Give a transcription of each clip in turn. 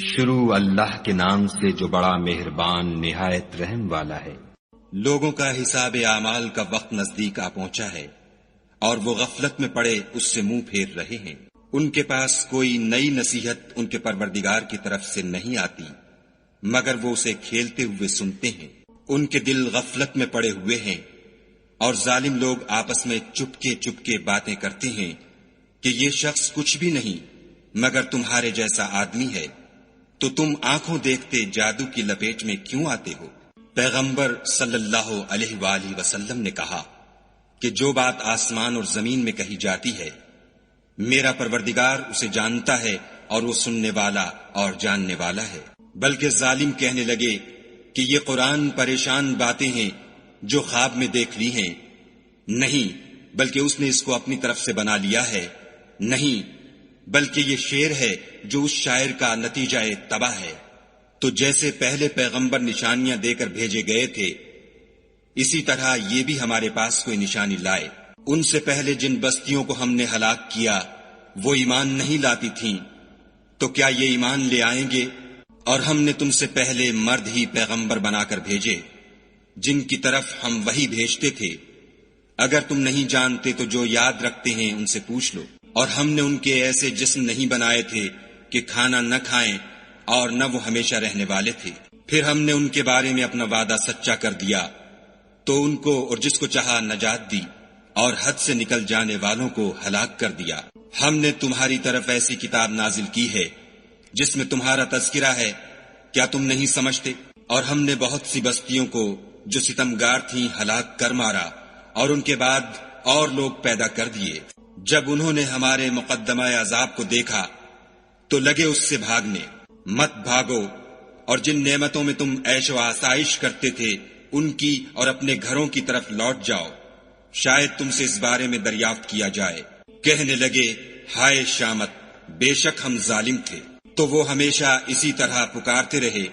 شروع اللہ کے نام سے جو بڑا مہربان نہایت رحم والا ہے۔ لوگوں کا حساب اعمال کا وقت نزدیک آ پہنچا ہے اور وہ غفلت میں پڑے اس سے منہ پھیر رہے ہیں۔ ان کے پاس کوئی نئی نصیحت ان کے پروردگار کی طرف سے نہیں آتی مگر وہ اسے کھیلتے ہوئے سنتے ہیں۔ ان کے دل غفلت میں پڑے ہوئے ہیں اور ظالم لوگ آپس میں چپکے چپکے باتیں کرتے ہیں کہ یہ شخص کچھ بھی نہیں مگر تمہارے جیسا آدمی ہے، تو تم آنکھوں دیکھتے جادو کی لپیٹ میں کیوں آتے ہو؟ پیغمبر صلی اللہ علیہ وآلہ وسلم نے کہا کہ جو بات آسمان اور زمین میں کہی جاتی ہے میرا پروردگار اسے جانتا ہے اور وہ سننے والا اور جاننے والا ہے۔ بلکہ ظالم کہنے لگے کہ یہ قرآن پریشان باتیں ہیں جو خواب میں دیکھ لی ہیں۔ نہیں، بلکہ اس نے اس کو اپنی طرف سے بنا لیا ہے۔ نہیں، بلکہ یہ شعر ہے جو اس شاعر کا نتیجہ تباہ ہے۔ تو جیسے پہلے پیغمبر نشانیاں دے کر بھیجے گئے تھے اسی طرح یہ بھی ہمارے پاس کوئی نشانی لائے۔ ان سے پہلے جن بستیوں کو ہم نے ہلاک کیا وہ ایمان نہیں لاتی تھیں، تو کیا یہ ایمان لے آئیں گے؟ اور ہم نے تم سے پہلے مرد ہی پیغمبر بنا کر بھیجے جن کی طرف ہم وحی بھیجتے تھے۔ اگر تم نہیں جانتے تو جو یاد رکھتے ہیں ان سے پوچھ لو۔ اور ہم نے ان کے ایسے جسم نہیں بنائے تھے کہ کھانا نہ کھائیں اور نہ وہ ہمیشہ رہنے والے تھے۔ پھر ہم نے ان کے بارے میں اپنا وعدہ سچا کر دیا تو ان کو اور جس کو چاہا نجات دی اور حد سے نکل جانے والوں کو ہلاک کر دیا۔ ہم نے تمہاری طرف ایسی کتاب نازل کی ہے جس میں تمہارا تذکرہ ہے، کیا تم نہیں سمجھتے؟ اور ہم نے بہت سی بستیوں کو جو ستمگار تھیں ہلاک کر مارا اور ان کے بعد اور لوگ پیدا کر دیے۔ جب انہوں نے ہمارے مقدمہ عذاب کو دیکھا تو لگے اس سے بھاگنے۔ مت بھاگو اور جن نعمتوں میں تم عیش و آسائش کرتے تھے ان کی اور اپنے گھروں کی طرف لوٹ جاؤ، شاید تم سے اس بارے میں دریافت کیا جائے۔ کہنے لگے ہائے شامت، بے شک ہم ظالم تھے۔ تو وہ ہمیشہ اسی طرح پکارتے رہے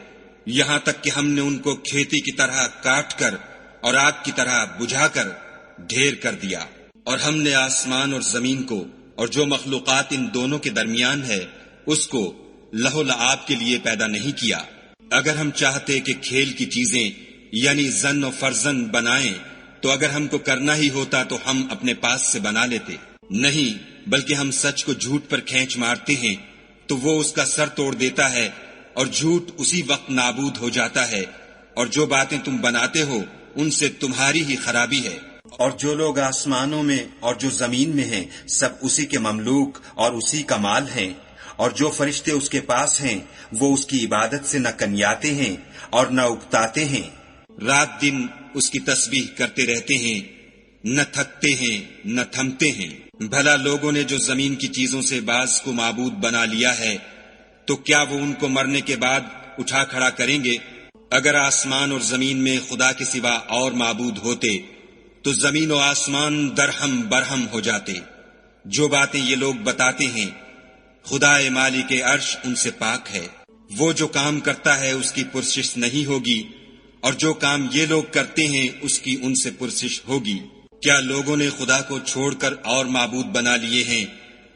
یہاں تک کہ ہم نے ان کو کھیتی کی طرح کاٹ کر اور آگ کی طرح بجھا کر ڈھیر کر دیا۔ اور ہم نے آسمان اور زمین کو اور جو مخلوقات ان دونوں کے درمیان ہے اس کو لہو لعاب کے لیے پیدا نہیں کیا۔ اگر ہم چاہتے کہ کھیل کی چیزیں یعنی زن و فرزن بنائیں تو اگر ہم کو کرنا ہی ہوتا تو ہم اپنے پاس سے بنا لیتے۔ نہیں، بلکہ ہم سچ کو جھوٹ پر کھینچ مارتے ہیں تو وہ اس کا سر توڑ دیتا ہے اور جھوٹ اسی وقت نابود ہو جاتا ہے، اور جو باتیں تم بناتے ہو ان سے تمہاری ہی خرابی ہے۔ اور جو لوگ آسمانوں میں اور جو زمین میں ہیں سب اسی کے مملوک اور اسی کا مال ہیں، اور جو فرشتے اس کے پاس ہیں وہ اس کی عبادت سے نہ کنیاتے ہیں اور نہ اکتاتے ہیں۔ رات دن اس کی تسبیح کرتے رہتے ہیں، نہ تھکتے ہیں نہ تھمتے ہیں۔ بھلا لوگوں نے جو زمین کی چیزوں سے بعض کو معبود بنا لیا ہے تو کیا وہ ان کو مرنے کے بعد اٹھا کھڑا کریں گے؟ اگر آسمان اور زمین میں خدا کے سوا اور معبود ہوتے تو زمین و آسمان درہم برہم ہو جاتے۔ جو باتیں یہ لوگ بتاتے ہیں خدا مالک عرش ان سے پاک ہے۔ وہ جو کام کرتا ہے اس کی پرسش نہیں ہوگی، اور جو کام یہ لوگ کرتے ہیں اس کی ان سے پرسش ہوگی۔ کیا لوگوں نے خدا کو چھوڑ کر اور معبود بنا لیے ہیں؟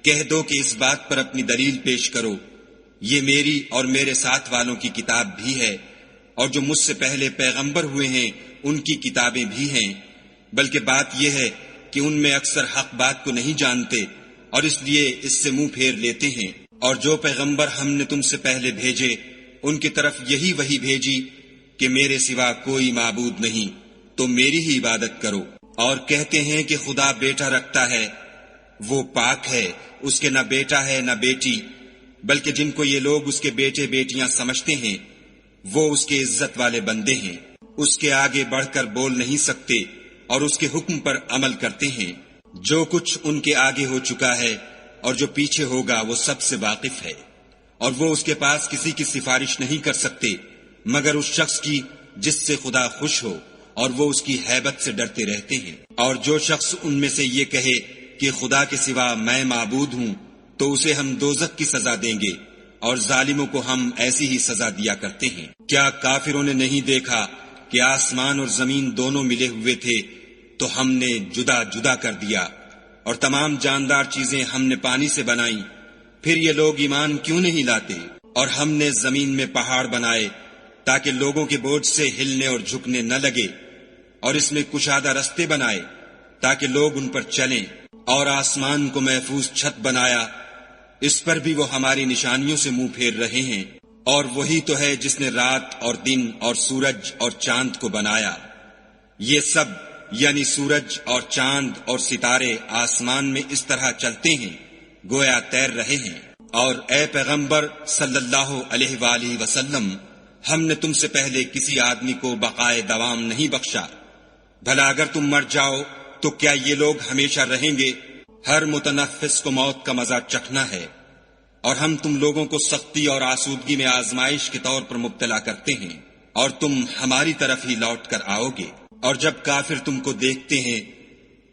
کہہ دو کہ اس بات پر اپنی دلیل پیش کرو۔ یہ میری اور میرے ساتھ والوں کی کتاب بھی ہے، اور جو مجھ سے پہلے پیغمبر ہوئے ہیں ان کی کتابیں بھی ہیں، بلکہ بات یہ ہے کہ ان میں اکثر حق بات کو نہیں جانتے اور اس لیے اس سے منہ پھیر لیتے ہیں۔ اور جو پیغمبر ہم نے تم سے پہلے بھیجے ان کی طرف یہی وحی بھیجی کہ میرے سوا کوئی معبود نہیں، تو میری ہی عبادت کرو۔ اور کہتے ہیں کہ خدا بیٹا رکھتا ہے، وہ پاک ہے، اس کے نہ بیٹا ہے نہ بیٹی، بلکہ جن کو یہ لوگ اس کے بیٹے بیٹیاں سمجھتے ہیں وہ اس کے عزت والے بندے ہیں۔ اس کے آگے بڑھ کر بول نہیں سکتے اور اس کے حکم پر عمل کرتے ہیں۔ جو کچھ ان کے آگے ہو چکا ہے اور جو پیچھے ہوگا وہ سب سے واقف ہے، اور وہ اس کے پاس کسی کی سفارش نہیں کر سکتے مگر اس شخص کی جس سے خدا خوش ہو، اور وہ اس کی ہیبت سے ڈرتے رہتے ہیں۔ اور جو شخص ان میں سے یہ کہے کہ خدا کے سوا میں معبود ہوں تو اسے ہم دوزخ کی سزا دیں گے، اور ظالموں کو ہم ایسی ہی سزا دیا کرتے ہیں۔ کیا کافروں نے نہیں دیکھا کہ آسمان اور زمین دونوں ملے ہوئے تھے تو ہم نے جدا جدا کر دیا، اور تمام جاندار چیزیں ہم نے پانی سے بنائیں، پھر یہ لوگ ایمان کیوں نہیں لاتے؟ اور ہم نے زمین میں پہاڑ بنائے تاکہ لوگوں کے بوجھ سے ہلنے اور جھکنے نہ لگے، اور اس میں کشادہ رستے بنائے تاکہ لوگ ان پر چلیں، اور آسمان کو محفوظ چھت بنایا، اس پر بھی وہ ہماری نشانیوں سے منہ پھیر رہے ہیں۔ اور وہی تو ہے جس نے رات اور دن اور سورج اور چاند کو بنایا۔ یہ سب یعنی سورج اور چاند اور ستارے آسمان میں اس طرح چلتے ہیں گویا تیر رہے ہیں۔ اور اے پیغمبر صلی اللہ علیہ وآلہ وسلم، ہم نے تم سے پہلے کسی آدمی کو بقائے دوام نہیں بخشا، بھلا اگر تم مر جاؤ تو کیا یہ لوگ ہمیشہ رہیں گے؟ ہر متنفس کو موت کا مزہ چکھنا ہے، اور ہم تم لوگوں کو سختی اور آسودگی میں آزمائش کے طور پر مبتلا کرتے ہیں، اور تم ہماری طرف ہی لوٹ کر آؤ گے۔ اور جب کافر تم کو دیکھتے ہیں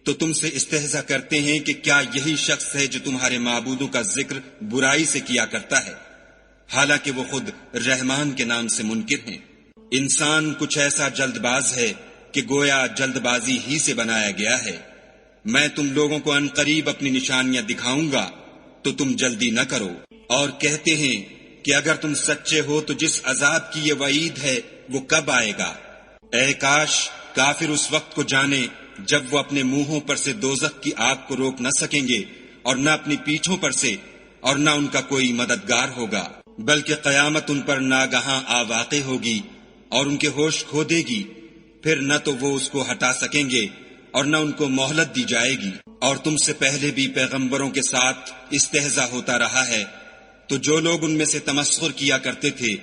تو تم سے استہزا کرتے ہیں کہ کیا یہی شخص ہے جو تمہارے معبودوں کا ذکر برائی سے کیا کرتا ہے، حالانکہ وہ خود رحمان کے نام سے منکر ہیں۔ انسان کچھ ایسا جلد باز ہے کہ گویا جلد بازی ہی سے بنایا گیا ہے۔ میں تم لوگوں کو عنقریب اپنی نشانیاں دکھاؤں گا تو تم جلدی نہ کرو۔ اور کہتے ہیں کہ اگر تم سچے ہو تو جس عذاب کی یہ وعید ہے وہ کب آئے گا؟ اے کاش کافر اس وقت کو جانے جب وہ اپنے منہوں پر سے دوزخ کی آگ کو روک نہ سکیں گے، اور نہ اپنی پیٹھوں پر سے، اور نہ ان کا کوئی مددگار ہوگا، بلکہ قیامت ان پر ناگہاں آ واقع ہوگی اور ان کے ہوش کھو دے گی، پھر نہ تو وہ اس کو ہٹا سکیں گے اور نہ ان کو مہلت دی جائے گی۔ اور تم سے پہلے بھی پیغمبروں کے ساتھ استہزا ہوتا رہا ہے، تو جو لوگ ان میں سے تمسخر کیا کرتے تھے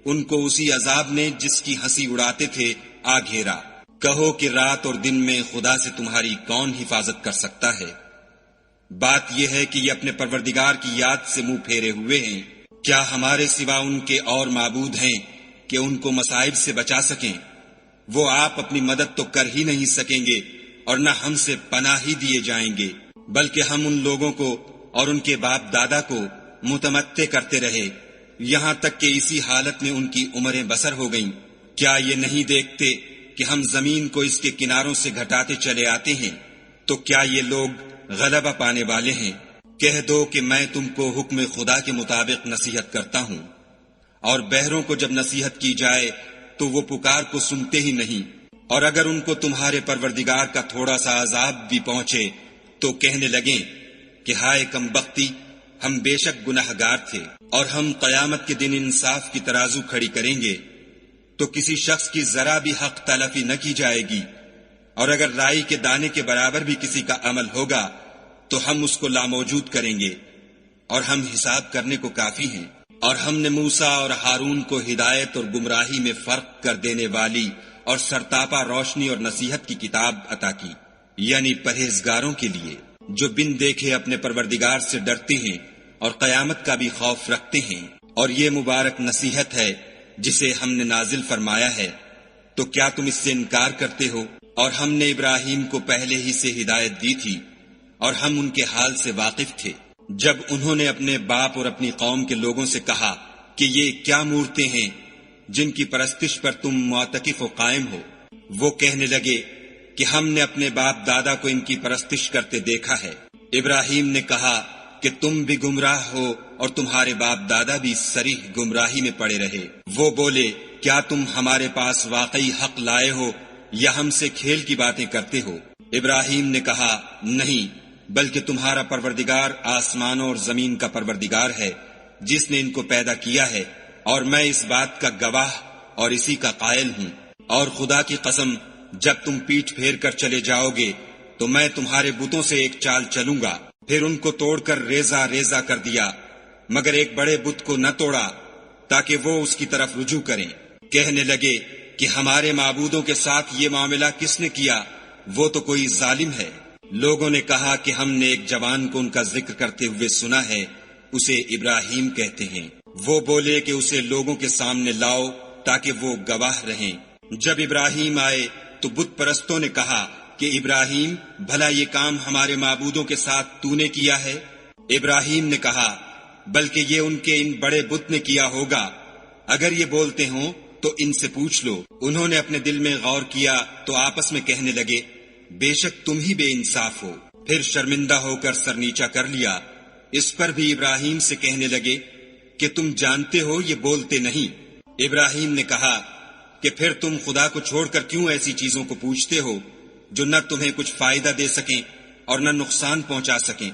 ان کو اسی عذاب نے جس کی ہنسی اڑاتے تھے آ گھیرا۔ کہو کہ رات اور دن میں خدا سے تمہاری کون حفاظت کر سکتا ہے؟ بات یہ ہے کہ یہ اپنے پروردگار کی یاد سے منہ پھیرے ہوئے ہیں۔ کیا ہمارے سوا ان کے اور معبود ہیں کہ ان کو مصائب سے بچا سکیں؟ وہ آپ اپنی مدد تو کر ہی نہیں سکیں گے اور نہ ہم سے پناہ ہی دیے جائیں گے، بلکہ ہم ان لوگوں کو اور ان کے باپ دادا کو متمتع کرتے رہے یہاں تک کہ اسی حالت میں ان کی عمریں بسر ہو گئیں۔ کیا یہ نہیں دیکھتے کہ ہم زمین کو اس کے کناروں سے گھٹاتے چلے آتے ہیں؟ تو کیا یہ لوگ غلبہ پانے والے ہیں؟ کہہ دو کہ میں تم کو حکم خدا کے مطابق نصیحت کرتا ہوں، اور بہروں کو جب نصیحت کی جائے تو وہ پکار کو سنتے ہی نہیں، اور اگر ان کو تمہارے پروردگار کا تھوڑا سا عذاب بھی پہنچے تو کہنے لگیں کہ ہائے کم بختی، ہم بے شک گناہگار تھے۔ اور ہم قیامت کے دن انصاف کی ترازو کھڑی کریں گے تو کسی شخص کی ذرا بھی حق تلفی نہ کی جائے گی، اور اگر رائی کے دانے کے برابر بھی کسی کا عمل ہوگا تو ہم اس کو لاموجود کریں گے، اور ہم حساب کرنے کو کافی ہیں۔ اور ہم نے موسیٰ اور ہارون کو ہدایت اور گمراہی میں فرق کر دینے والی اور سرتاپا روشنی اور نصیحت کی کتاب عطا کی، یعنی پرہیزگاروں کے لیے جو بن دیکھے اپنے پروردگار سے ڈرتے ہیں اور قیامت کا بھی خوف رکھتے ہیں۔ اور یہ مبارک نصیحت ہے جسے ہم نے نازل فرمایا ہے، تو کیا تم اس سے انکار کرتے ہو؟ اور ہم نے ابراہیم کو پہلے ہی سے ہدایت دی تھی، اور ہم ان کے حال سے واقف تھے۔ جب انہوں نے اپنے باپ اور اپنی قوم کے لوگوں سے کہا کہ یہ کیا مورتیں ہیں جن کی پرستش پر تم معتکف و قائم ہو، وہ کہنے لگے کہ ہم نے اپنے باپ دادا کو ان کی پرستش کرتے دیکھا ہے۔ ابراہیم نے کہا کہ تم بھی گمراہ ہو اور تمہارے باپ دادا بھی صریح گمراہی میں پڑے رہے۔ وہ بولے کیا تم ہمارے پاس واقعی حق لائے ہو یا ہم سے کھیل کی باتیں کرتے ہو؟ ابراہیم نے کہا نہیں، بلکہ تمہارا پروردگار آسمانوں اور زمین کا پروردگار ہے جس نے ان کو پیدا کیا ہے، اور میں اس بات کا گواہ اور اسی کا قائل ہوں۔ اور خدا کی قسم جب تم پیٹھ پھیر کر چلے جاؤ گے تو میں تمہارے بتوں سے ایک چال چلوں گا۔ پھر ان کو توڑ کر ریزہ ریزہ کر دیا، مگر ایک بڑے بت کو نہ توڑا تاکہ وہ اس کی طرف رجوع کریں۔ کہنے لگے کہ ہمارے معبودوں کے ساتھ یہ معاملہ کس نے کیا؟ وہ تو کوئی ظالم ہے۔ لوگوں نے کہا کہ ہم نے ایک جوان کو ان کا ذکر کرتے ہوئے سنا ہے، اسے ابراہیم کہتے ہیں۔ وہ بولے کہ اسے لوگوں کے سامنے لاؤ تاکہ وہ گواہ رہیں۔ جب ابراہیم آئے تو بت پرستوں نے کہا کہ ابراہیم بھلا یہ کام ہمارے معبودوں کے ساتھ تو نے کیا ہے؟ ابراہیم نے کہا بلکہ یہ ان کے ان بڑے بت نے کیا ہوگا، اگر یہ بولتے ہوں تو ان سے پوچھ لو۔ انہوں نے اپنے دل میں غور کیا تو آپس میں کہنے لگے بے شک تم ہی بے انصاف ہو۔ پھر شرمندہ ہو کر سر نیچا کر لیا۔ اس پر بھی ابراہیم سے کہنے لگے کہ تم جانتے ہو یہ بولتے نہیں۔ ابراہیم نے کہا کہ پھر تم خدا کو چھوڑ کر کیوں ایسی چیزوں کو پوچھتے ہو جو نہ تمہیں کچھ فائدہ دے سکیں اور نہ نقصان پہنچا سکیں۔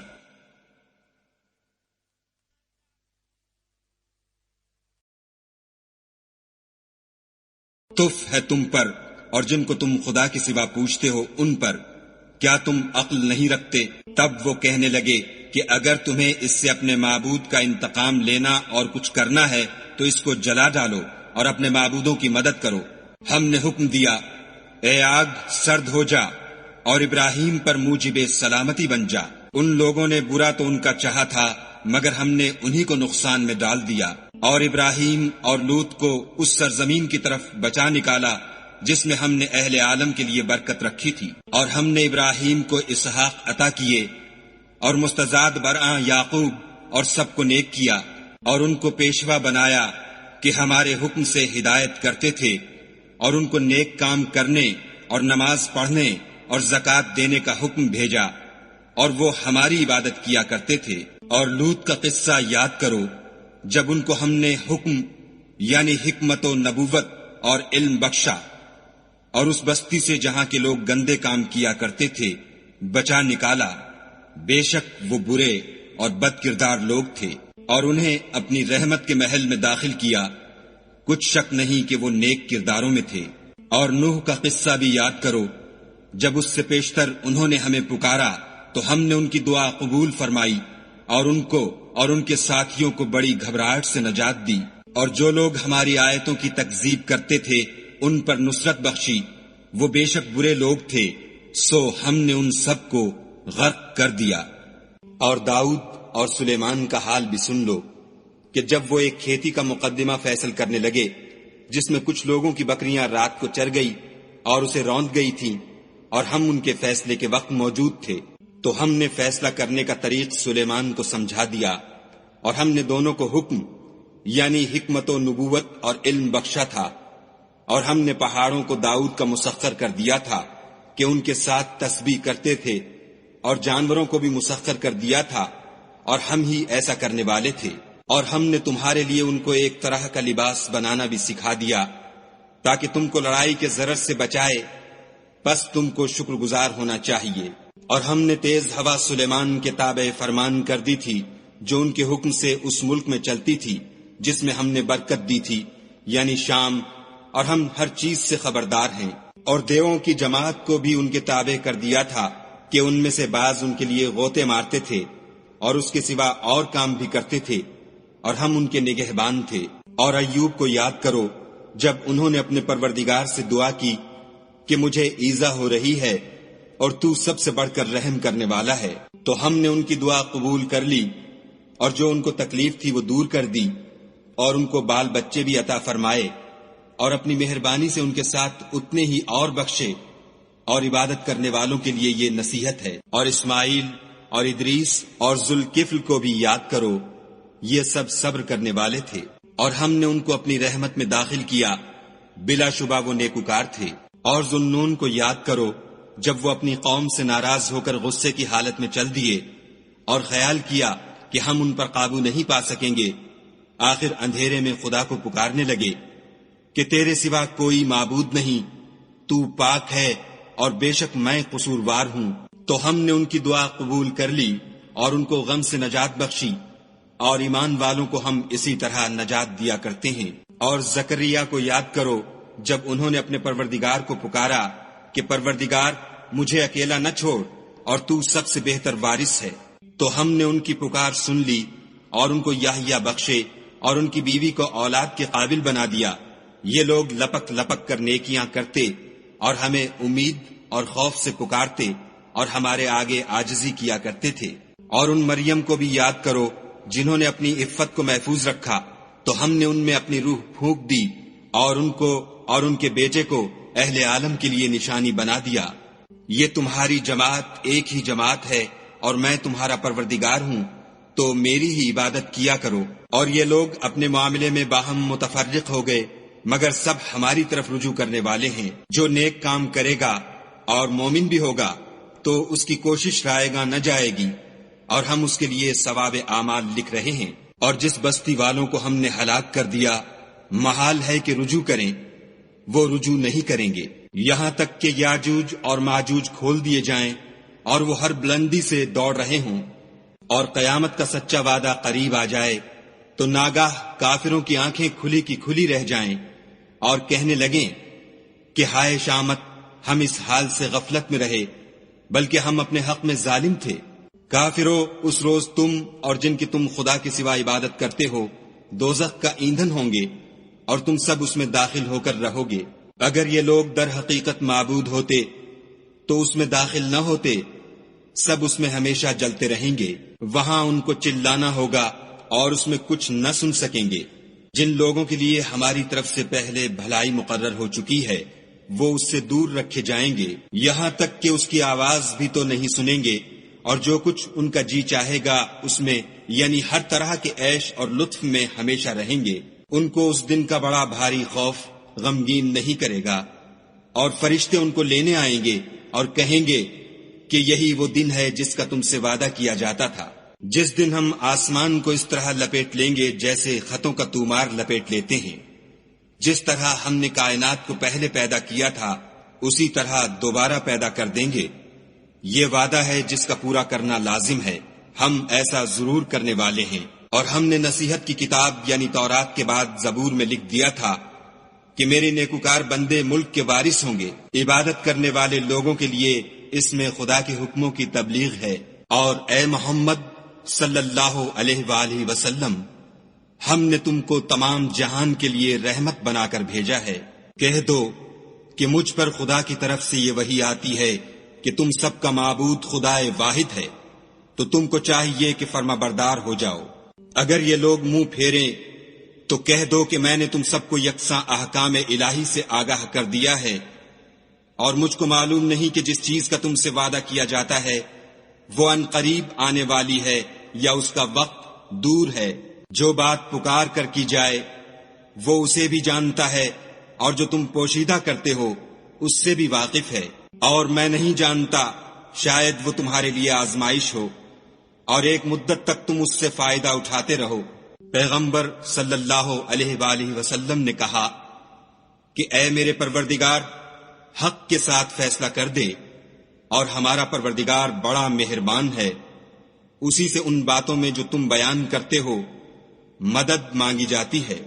تف ہے تم پر اور جن کو تم خدا کے سوا پوچھتے ہو ان پر، کیا تم عقل نہیں رکھتے؟ تب وہ کہنے لگے کہ اگر تمہیں اس سے اپنے معبود کا انتقام لینا اور کچھ کرنا ہے تو اس کو جلا ڈالو اور اپنے معبودوں کی مدد کرو۔ ہم نے حکم دیا، اے آگ سرد ہو جا اور ابراہیم پر موجب سلامتی بن جا۔ ان لوگوں نے برا تو ان کا چاہا تھا مگر ہم نے انہی کو نقصان میں ڈال دیا، اور ابراہیم اور لوط کو اس سرزمین کی طرف بچا نکالا جس میں ہم نے اہل عالم کے لیے برکت رکھی تھی، اور ہم نے ابراہیم کو اسحاق عطا کیے اور مستزاد برآں یعقوب اور سب کو نیک کیا، اور ان کو پیشوا بنایا کہ ہمارے حکم سے ہدایت کرتے تھے، اور ان کو نیک کام کرنے اور نماز پڑھنے اور زکوٰۃ دینے کا حکم بھیجا، اور وہ ہماری عبادت کیا کرتے تھے۔ اور لوط کا قصہ یاد کرو جب ان کو ہم نے حکم یعنی حکمت و نبوت اور علم بخشا، اور اس بستی سے جہاں کے لوگ گندے کام کیا کرتے تھے بچا نکالا۔ بے شک وہ برے اور بد کردار لوگ تھے، اور انہیں اپنی رحمت کے محل میں داخل کیا، کچھ شک نہیں کہ وہ نیک کرداروں میں تھے۔ اور نوح کا قصہ بھی یاد کرو جب اس سے پیشتر انہوں نے ہمیں پکارا تو ہم نے ان کی دعا قبول فرمائی، اور ان کو اور ان کے ساتھیوں کو بڑی گھبراہٹ سے نجات دی، اور جو لوگ ہماری آیتوں کی تکذیب کرتے تھے ان پر نصرت بخشی۔ وہ بے شک برے لوگ تھے، سو ہم نے ان سب کو غرق کر دیا۔ اور داؤد اور سلیمان کا حال بھی سن لو کہ جب وہ ایک کھیتی کا مقدمہ فیصل کرنے لگے جس میں کچھ لوگوں کی بکریاں رات کو چر گئی اور اسے روند گئی تھیں، اور ہم ان کے فیصلے کے وقت موجود تھے، تو ہم نے فیصلہ کرنے کا طریق سلیمان کو سمجھا دیا، اور ہم نے دونوں کو حکم یعنی حکمت و نبوت اور علم بخشا تھا، اور ہم نے پہاڑوں کو داؤد کا مسخر کر دیا تھا کہ ان کے ساتھ تسبیح کرتے تھے، اور جانوروں کو بھی مسخر کر دیا تھا، اور ہم ہی ایسا کرنے والے تھے۔ اور ہم نے تمہارے لیے ان کو ایک طرح کا لباس بنانا بھی سکھا دیا تاکہ تم کو لڑائی کے ضرر سے بچائے، بس تم کو شکر گزار ہونا چاہیے۔ اور ہم نے تیز ہوا سلیمان کے تابع فرمان کر دی تھی جو ان کے حکم سے اس ملک میں چلتی تھی جس میں ہم نے برکت دی تھی یعنی شام، اور ہم ہر چیز سے خبردار ہیں۔ اور دیووں کی جماعت کو بھی ان کے تابع کر دیا تھا کہ ان میں سے بعض ان کے لیے غوطے مارتے تھے اور اس کے سوا اور کام بھی کرتے تھے، اور ہم ان کے نگہبان تھے۔ اور ایوب کو یاد کرو جب انہوں نے اپنے پروردگار سے دعا کی کہ مجھے ایذا ہو رہی ہے اور تو سب سے بڑھ کر رحم کرنے والا ہے، تو ہم نے ان کی دعا قبول کر لی، اور جو ان کو تکلیف تھی وہ دور کر دی، اور ان کو بال بچے بھی عطا فرمائے، اور اپنی مہربانی سے ان کے ساتھ اتنے ہی اور بخشے۔ اور عبادت کرنے والوں کے لیے یہ نصیحت ہے۔ اور اسماعیل اور ادریس اور ذوالکفل کو بھی یاد کرو، یہ سب صبر کرنے والے تھے، اور ہم نے ان کو اپنی رحمت میں داخل کیا، بلا شبہ وہ نیکوکار تھے۔ اور ذوالنون کو یاد کرو جب وہ اپنی قوم سے ناراض ہو کر غصے کی حالت میں چل دیے، اور خیال کیا کہ ہم ان پر قابو نہیں پا سکیں گے، آخر اندھیرے میں خدا کو پکارنے لگے کہ تیرے سوا کوئی معبود نہیں، تو پاک ہے اور بے شک میں قصوروار ہوں۔ تو ہم نے ان کی دعا قبول کر لی اور ان کو غم سے نجات بخشی، اور ایمان والوں کو ہم اسی طرح نجات دیا کرتے ہیں۔ اور زکریا کو یاد کرو جب انہوں نے اپنے پروردگار کو پکارا کہ پروردگار مجھے اکیلا نہ چھوڑ اور تو سب سے بہتر وارث ہے، تو ہم نے ان کی پکار سن لی اور ان کو یحییٰ بخشے اور ان کی بیوی کو اولاد کے قابل بنا دیا۔ یہ لوگ لپک لپک کر نیکیاں کرتے اور ہمیں امید اور خوف سے پکارتے اور ہمارے آگے عاجزی کیا کرتے تھے۔ اور ان مریم کو بھی یاد کرو جنہوں نے اپنی عفت کو محفوظ رکھا، تو ہم نے ان میں اپنی روح پھونک دی اور ان کو اور ان کے بیٹے کو اہل عالم کے لیے نشانی بنا دیا۔ یہ تمہاری جماعت ایک ہی جماعت ہے اور میں تمہارا پروردگار ہوں، تو میری ہی عبادت کیا کرو۔ اور یہ لوگ اپنے معاملے میں باہم متفرق ہو گئے، مگر سب ہماری طرف رجوع کرنے والے ہیں۔ جو نیک کام کرے گا اور مومن بھی ہوگا تو اس کی کوشش رائے گاں نہ جائے گی، اور ہم اس کے لیے ثواب اعمال لکھ رہے ہیں۔ اور جس بستی والوں کو ہم نے ہلاک کر دیا محال ہے کہ رجوع کریں، وہ رجوع نہیں کریں گے یہاں تک کہ یاجوج اور ماجوج کھول دیے جائیں اور وہ ہر بلندی سے دوڑ رہے ہوں، اور قیامت کا سچا وعدہ قریب آ جائے تو ناگاہ کافروں کی آنکھیں کھلی کی کھلی رہ جائیں اور کہنے لگیں کہ ہائے شامت، ہم اس حال سے غفلت میں رہے بلکہ ہم اپنے حق میں ظالم تھے۔ کافروں، اس روز تم اور جن کی تم خدا کے سوا عبادت کرتے ہو دوزخ کا ایندھن ہوں گے اور تم سب اس میں داخل ہو کر رہو گے۔ اگر یہ لوگ در حقیقت معبود ہوتے تو اس میں داخل نہ ہوتے، سب اس میں ہمیشہ جلتے رہیں گے، وہاں ان کو چلانا ہوگا اور اس میں کچھ نہ سن سکیں گے۔ جن لوگوں کے لیے ہماری طرف سے پہلے بھلائی مقرر ہو چکی ہے وہ اس سے دور رکھے جائیں گے یہاں تک کہ اس کی آواز بھی تو نہیں سنیں گے، اور جو کچھ ان کا جی چاہے گا اس میں یعنی ہر طرح کے عیش اور لطف میں ہمیشہ رہیں گے۔ ان کو اس دن کا بڑا بھاری خوف غمگین نہیں کرے گا، اور فرشتے ان کو لینے آئیں گے اور کہیں گے کہ یہی وہ دن ہے جس کا تم سے وعدہ کیا جاتا تھا، جس دن ہم آسمان کو اس طرح لپیٹ لیں گے جیسے خطوں کا تومار لپیٹ لیتے ہیں۔ جس طرح ہم نے کائنات کو پہلے پیدا کیا تھا اسی طرح دوبارہ پیدا کر دیں گے۔ یہ وعدہ ہے جس کا پورا کرنا لازم ہے، ہم ایسا ضرور کرنے والے ہیں۔ اور ہم نے نصیحت کی کتاب یعنی تورات کے بعد زبور میں لکھ دیا تھا کہ میرے نیکوکار بندے ملک کے وارث ہوں گے۔ عبادت کرنے والے لوگوں کے لیے اس میں خدا کے حکموں کی تبلیغ ہے۔ اور اے محمد صلی اللہ علیہ وآلہ وسلم، ہم نے تم کو تمام جہان کے لیے رحمت بنا کر بھیجا ہے۔ کہہ دو کہ مجھ پر خدا کی طرف سے یہ وحی آتی ہے کہ تم سب کا معبود خدا واحد ہے، تو تم کو چاہیے کہ فرما بردار ہو جاؤ۔ اگر یہ لوگ منہ پھیریں تو کہہ دو کہ میں نے تم سب کو یکساں احکام الہی سے آگاہ کر دیا ہے، اور مجھ کو معلوم نہیں کہ جس چیز کا تم سے وعدہ کیا جاتا ہے وہ ان قریب آنے والی ہے یا اس کا وقت دور ہے۔ جو بات پکار کر کی جائے وہ اسے بھی جانتا ہے، اور جو تم پوشیدہ کرتے ہو اس سے بھی واقف ہے۔ اور میں نہیں جانتا، شاید وہ تمہارے لیے آزمائش ہو، اور ایک مدت تک تم اس سے فائدہ اٹھاتے رہو۔ پیغمبر صلی اللہ علیہ وآلہ وسلم نے کہا کہ اے میرے پروردگار، حق کے ساتھ فیصلہ کر دے، اور ہمارا پروردگار بڑا مہربان ہے، اسی سے ان باتوں میں جو تم بیان کرتے ہو مدد مانگی جاتی ہے۔